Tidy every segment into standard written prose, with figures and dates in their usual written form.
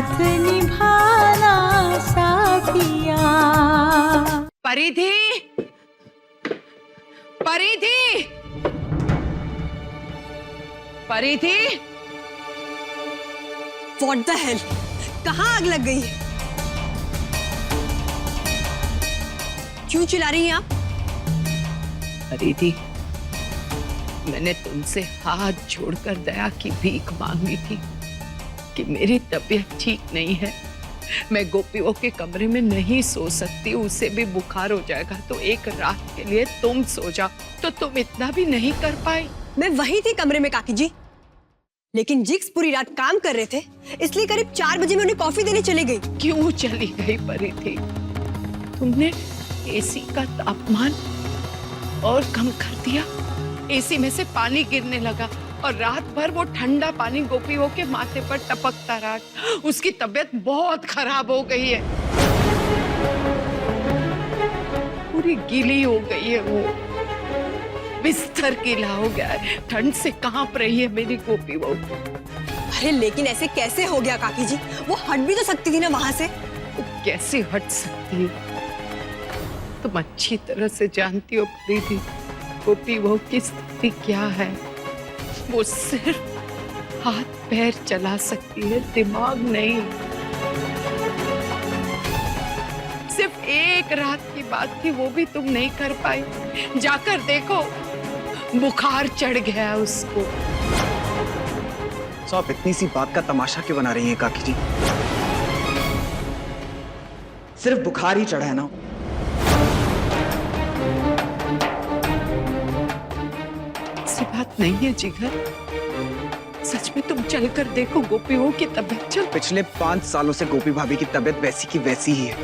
साथ निभाना साथिया। परिधि, परिधि, परिधि। What the hell? कहाँ आग लग गई? क्यों चिल्ला रही हैं आप? परिधि, मैंने तुमसे हाथ जोड़कर दया की भीख मांगी थी कि मेरी तबीयत ठीक नहीं है, मैं गोपियों के कमरे में नहीं सो सकती, उसे भी बुखार हो जाएगा, तो एक रात के लिए तुम सो जाओ। तो तुम इतना भी नहीं कर पाई? मैं वही थी कमरे में काकी जी, लेकिन जिक्स पूरी रात काम कर रहे थे, इसलिए करीब 4 बजे मैं उन्हें कॉफी देने चली गई। क्यों चली गई परिधि? तुमने एसी का तापमान और कम कर दिया, एसी में से पानी गिरने लगा और रात भर वो ठंडा पानी गोपियों के माथे पर टपकता रहा। उसकी तबीयत बहुत खराब हो गई है, पूरी गीली हो गई है, वो बिस्तर गीला हो गया है, ठंड से कांप रही है मेरी गोपी वो। अरे लेकिन ऐसे कैसे हो गया काकी जी? वो हट भी तो सकती थी ना वहां से। वो कैसे हट सकती है? तुम अच्छी तरह से जानती हो प्रीति, गोपी वो की स्थिति क्या है। वो सिर्फ हाथ पैर चला सकती है, दिमाग नहीं। सिर्फ एक रात की बात थी, वो भी तुम नहीं कर पाई। जाकर देखो, बुखार चढ़ गया उसको। तो आप इतनी सी बात का तमाशा क्यों बना रही हैं काकी जी? सिर्फ बुखार ही चढ़ा है ना। ऐसी बात नहीं है जिगर, सच में तुम चलकर देखो, गोपियों की तबीयत चल। पिछले 5 सालों से गोपी भाभी की तबीयत वैसी की वैसी ही है,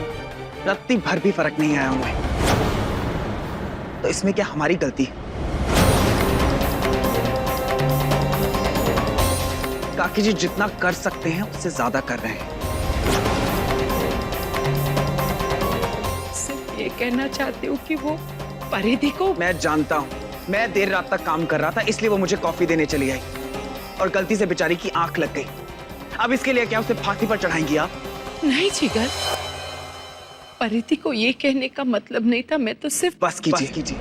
रत्ती भर भी फर्क नहीं आया उन्हें। तो इसमें क्या हमारी गलती है? काकी जी जितना कर सकते हैं उससे ज्यादा कर रहे हैं। सिर्फ ये कहना चाहती हूँ कि वो परिधि को। मैं जानता हूँ, मैं देर रात तक काम कर रहा था, इसलिए वो मुझे कॉफी देने चली आई और गलती से बेचारी की आंख लग गई। अब इसके लिए क्या उसे फांसी पर चढ़ाएंगी आप? नहीं जिगर, परिधि को ये कहने का मतलब नहीं था, मैं तो सिर्फ। बस कीजिए।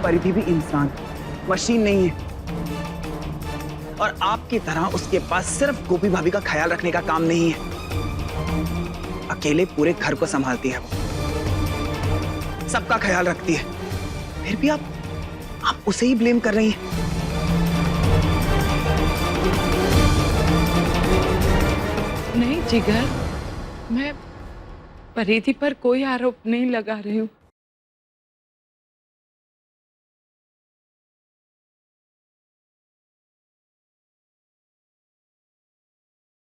परिधि भी इंसान, मशीन नहीं है, और आपकी तरह उसके पास सिर्फ गोपी भाभी का ख्याल रखने का काम नहीं है, अकेले पूरे घर को संभालती है वो, सबका ख्याल रखती है। फिर भी आप उसे ही ब्लेम कर रही हैं। नहीं जिगर, मैं परिधि पर कोई आरोप नहीं लगा रही हूँ।